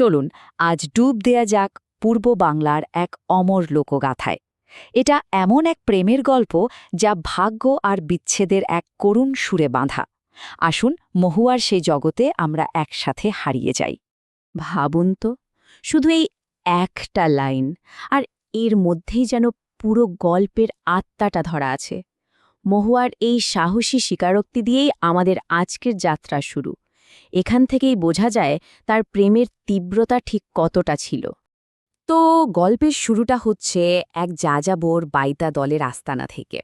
চলুন আজ ডুব দেয়া যাক পূর্ব বাংলার এক অমর লোকগাথায়। এটা এমন এক প্রেমের গল্প যা ভাগ্য আর বিচ্ছেদের এক করুণ সুরে বাঁধা। আসুন মহুয়ার সেই জগতে আমরা একসাথে হারিয়ে যাই। ভাবুন তো, শুধু এই একটা লাইন, আর এর মধ্যেই যেন পুরো গল্পের আত্মাটা ধরা আছে। মহুয়ার এই সাহসী স্বীকারোক্তি দিয়েই আমাদের আজকের যাত্রা শুরু। এখান থেকেই বোঝা যায় তার প্রেমের তীব্রতা ঠিক কতটা ছিল। তো গল্পের শুরুটা হচ্ছে এক যাযাবর বাইতা দলের আস্তানা থেকে।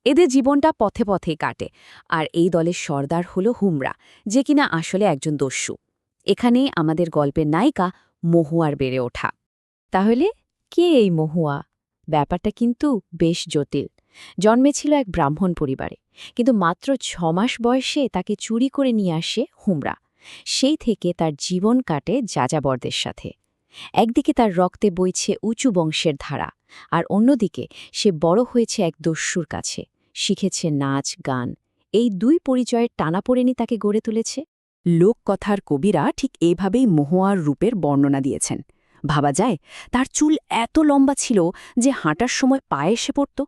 এদের জীবনটা পথে পথে কাটে, আর এই দলের সর্দার হলো হুমরা, যে কিনা আসলে একজন দস্যু। এখানেই আমাদের গল্পের নায়িকা মহুয়ার বেড়ে ওঠা। তাহলে কে এই মহুয়া? ব্যাপারটা কিন্তু বেশ জটিল। জন্মেছিল এক ব্রাহ্মণ পরিবারে, কিন্তু মাত্র ৬ মাস বয়সে তাকে চুরি করে নিয়ে আসে হুমরা। সেই থেকে তার জীবন কাটে যাযাবরদের সাথে। একদিকে তার রক্তে বইছে উঁচু বংশের ধারা, আর অন্যদিকে সে বড় হয়েছে এক দস্যুর কাছে, শিখেছে নাচ গান। এই দুই পরিচয়ের টানাপোড়েনি তাকে গড়ে তুলেছে। লোককথার কবিরা ঠিক এভাবেই মহুয়ার রূপের বর্ণনা দিয়েছেন। ভাবা যায়, তার চুল এত লম্বা ছিল যে হাঁটার সময় পায়ে এসে পড়ত।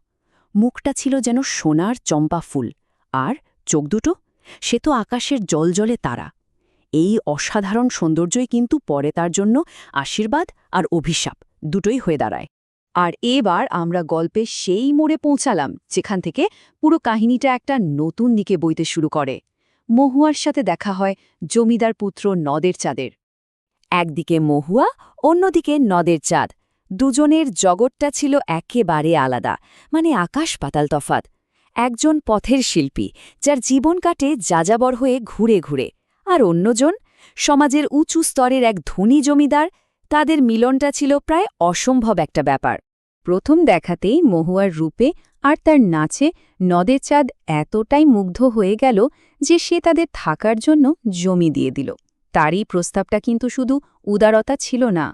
মুখটা ছিল যেন সোনার চম্পা ফুল, আর চোখ দুটো সে তো আকাশের জলজলে তারা। এই অসাধারণ সৌন্দর্যই কিন্তু পরে তার জন্য আশীর্বাদ আর অভিশাপ দুটোই হয়ে দাঁড়ায়। আর এবার আমরা গল্পে সেই মোড়ে পৌঁছালাম যেখান থেকে পুরো কাহিনীটা একটা নতুন দিকে বইতে শুরু করে। মহুয়ার সাথে দেখা হয় জমিদার পুত্র নদের চাঁদের। একদিকে মহুয়া, অন্যদিকে নদের চাঁদ। দুজনের জগৎটা ছিল একেবারে আলাদা, মানে আকাশ পাতাল তফাত। একজন পথের শিল্পী, যার জীবন কাটে যাযাবর হয়ে ঘুরে ঘুরে, আর অন্যজন সমাজের উঁচু স্তরের এক ধনী জমিদার। তাদের মিলনটা ছিল প্রায় অসম্ভব একটা ব্যাপার। প্রথম দেখাতেই মহুয়ার রূপে আর তার নাচে নদের চাঁদ এতটাই মুগ্ধ হয়ে গেল যে সে তাদের থাকার জন্য জমি দিয়ে দিল। তারই প্রস্তাবটা কিন্তু শুধু উদারতা ছিল না,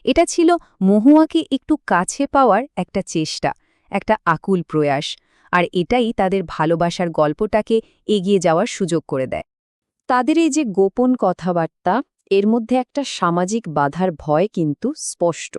এটা ছিল মহুয়াকে একটু কাছে পাওয়ার একটা চেষ্টা, একটা আকুল প্রয়াস। আর এটাই তাদের ভালোবাসার গল্পটাকে এগিয়ে যাওয়ার সুযোগ করে দেয়। তাদের এই যে গোপন কথাবার্তা, এর মধ্যে একটা সামাজিক বাধার ভয় কিন্তু স্পষ্ট।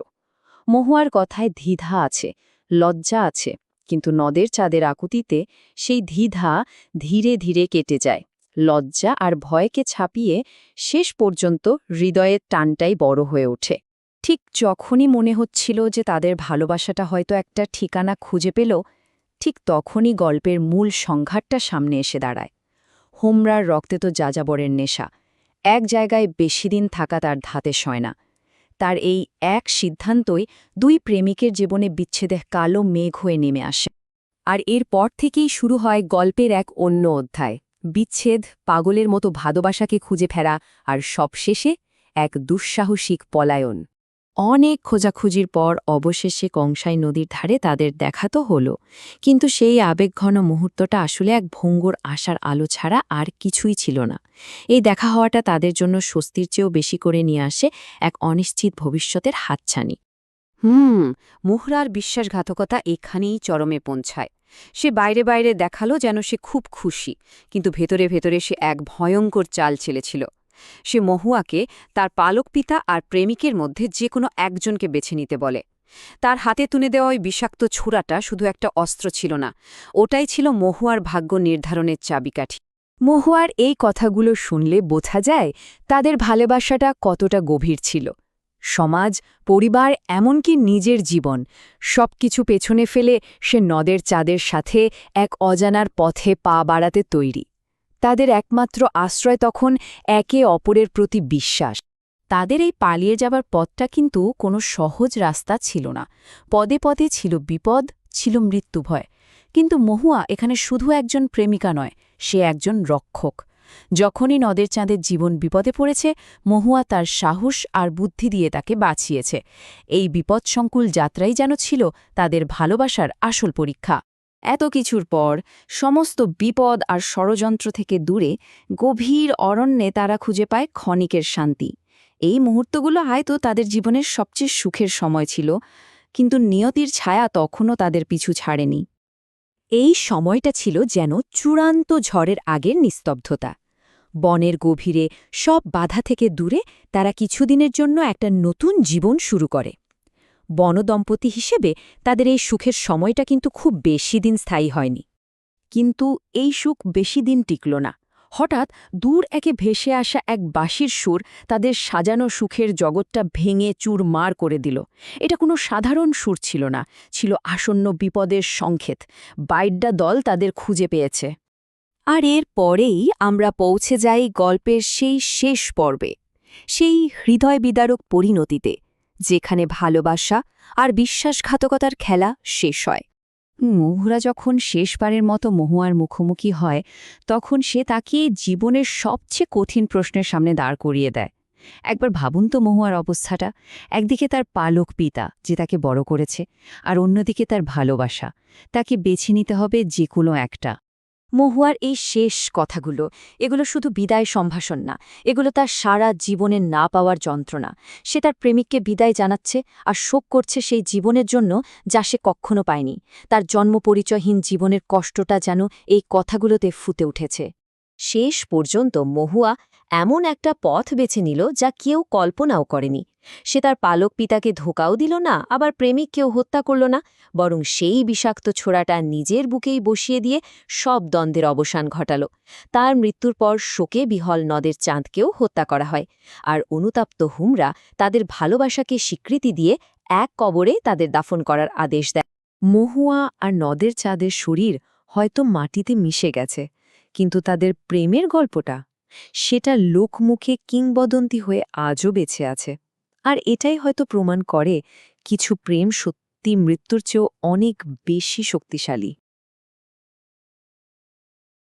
মহুয়ার কথায় দ্বিধা আছে, লজ্জা আছে, কিন্তু নদের চাঁদের আকুতিতে সেই দ্বিধা ধীরে ধীরে কেটে যায়। লজ্জা আর ভয়কে ছাপিয়ে শেষ পর্যন্ত হৃদয়ের টানটাই বড় হয়ে ওঠে। ঠিক যখনই মনে হচ্ছিল যে তাদের ভালোবাসাটা হয়তো একটা ঠিকানা খুঁজে পেল, ঠিক তখনই গল্পের মূল সংঘাতটা সামনে এসে দাঁড়ায়। হোমরার রক্তে তো যাযাবরের নেশা, এক জায়গায় বেশি দিন থাকা তার ধাতে সয় না। তার এই এক সিদ্ধান্তই দুই প্রেমিকের জীবনে বিচ্ছেদে কালো মেঘ হয়ে নেমে আসে। আর এরপর থেকেই শুরু হয় গল্পের এক অন্য অধ্যায়, বিচ্ছেদ, পাগলের মতো ভালোবাসাকে খুঁজে ফেরা, আর সবশেষে এক দুঃসাহসিক পলায়ন। অনেক খোঁজাখুঁজির পর অবশেষে কংসাই নদীর ধারে তাদের দেখা তো হল, কিন্তু সেই আবেগঘন মুহূর্তটা আসলে এক ভঙ্গুর আশার আলো ছাড়া আর কিছুই ছিল না। এই দেখা হওয়াটা তাদের জন্য স্বস্তির চেয়েও বেশি করে নিয়ে আসে এক অনিশ্চিত ভবিষ্যতের হাতছানি। মুহরার বিশ্বাসঘাতকতা এখানেই চরমে পৌঁছায়। সে বাইরে বাইরে দেখালো যেন সে খুব খুশি, কিন্তু ভেতরে ভেতরে সে এক ভয়ঙ্কর চাল চেলেছিল। সে মহুয়াকে তার পালক পিতা আর প্রেমিকের মধ্যে যে কোনো একজনকে বেছে নিতে বলে। তার হাতে তুলে দেওয়া ওই বিষাক্ত ছোড়াটা শুধু একটা অস্ত্র ছিল না, ওটাই ছিল মহুয়ার ভাগ্য নির্ধারণের চাবিকাঠি। মহুয়ার এই কথাগুলো শুনলে বোঝা যায় তাদের ভালোবাসাটা কতটা গভীর ছিল। সমাজ, পরিবার, এমনকি নিজের জীবন, সবকিছু পেছনে ফেলে সে নদের চাঁদের সাথে এক অজানার পথে পা বাড়াতে তৈরি। তাদের একমাত্র আশ্রয় তখন একে অপরের প্রতি বিশ্বাস। তাদের এই পালিয়ে যাবার পথটা কিন্তু কোনো সহজ রাস্তা ছিল না। পদে পদে ছিল বিপদ, ছিল মৃত্যুভয়। কিন্তু মহুয়া এখানে শুধু একজন প্রেমিকা নয়, সে একজন রক্ষক। যখনই নদের চাঁদের জীবন বিপদে পড়েছে, মহুয়া তার সাহস আর বুদ্ধি দিয়ে তাকে বাঁচিয়েছে। এই বিপদসংকুল যাত্রাই যেন ছিল তাদের ভালোবাসার আসল পরীক্ষা। এত কিছুর পর, সমস্ত বিপদ আর ষড়যন্ত্র থেকে দূরে গভীর অরণ্যে তারা খুঁজে পায় ক্ষণিকের শান্তি। এই মুহূর্তগুলো হয়তো তাদের জীবনের সবচেয়ে সুখের সময় ছিল, কিন্তু নিয়তির ছায়া তখনও তাদের পিছু ছাড়েনি। এই সময়টা ছিল যেন চূড়ান্ত ঝড়ের আগের নিস্তব্ধতা। বনের গভীরে সব বাধা থেকে দূরে তারা কিছুদিনের জন্য একটা নতুন জীবন শুরু করে। বনদম্পতি হিসেবে তাদের এই সুখের সময়টা কিন্তু খুব বেশি দিন স্থায়ী হয়নি। কিন্তু এই সুখ বেশি দিন টিকল না। হঠাৎ দূর একে ভেসে আসা এক বাঁশির সুর তাদের সাজানো সুখের জগৎটা ভেঙে চুরমার করে দিল। এটা কোনো সাধারণ সুর ছিল না, ছিল আসন্ন বিপদের সংকেত। বাইডা দল তাদের খুঁজে পেয়েছে। আর এর পরেই আমরা পৌঁছে যাই গল্পের সেই শেষ পর্বে, সেই হৃদয় বিদারক পরিণতিতে, যেখানে ভালোবাসা আর বিশ্বাসঘাতকতার খেলা শেষ হয়। মহুয়া যখন শেষবারের মতো মহুয়ার মুখোমুখি হয়, তখন সে তাকে জীবনের সবচেয়ে কঠিন প্রশ্নের সামনে দাঁড় করিয়ে দেয়। একবার ভাবুন তো মহুয়ার অবস্থাটা। একদিকে তার পালক পিতা, যে তাকে বড় করেছে, আর অন্যদিকে তার ভালোবাসা। তাকে বেছে নিতে হবে যে কোনো একটা। মহুয়ার এই শেষ কথাগুলো, এগুলো শুধু বিদায় সম্ভাষণ না, এগুলো তার সারা জীবনের না পাওয়ার যন্ত্রণা। সে তার প্রেমিককে বিদায় জানাচ্ছে আর শোক করছে সেই জীবনের জন্য যা সে কখনো পায়নি। তার জন্মপরিচয়হীন জীবনের কষ্টটা যেন এই কথাগুলোতে ফুটে উঠেছে। শেষ পর্যন্ত মহুয়া এমন একটা পথ বেছে নিল যা কেউ কল্পনাও করেনি। সে তার পালক পিতাকে ধোকাও দিল না, আবার প্রেমিককেও হত্যা করল না, বরং সেই বিষাক্ত ছোড়াটা নিজের বুকেই বসিয়ে দিয়ে সব দ্বন্দ্বের অবসান ঘটাল। তার মৃত্যুর পর শোকে বিহল নদের চাঁদকেও হত্যা করা হয়, আর অনুতাপ্ত হুমরা তাদের ভালোবাসাকে স্বীকৃতি দিয়ে এক কবরে তাদের দাফন করার আদেশ দেয়। মহুয়া আর নদের চাঁদের শরীর হয়তো মাটিতে মিশে গেছে, কিন্তু তাদের প্রেমের গল্পটা, সেটা লোকমুখে কিংবদন্তি হয়ে আজও বেঁচে আছে। আর এটাই হয়তো প্রমাণ করে কিছু প্রেম সত্যি মৃত্যুর চেয়েও অনেক বেশি শক্তিশালী।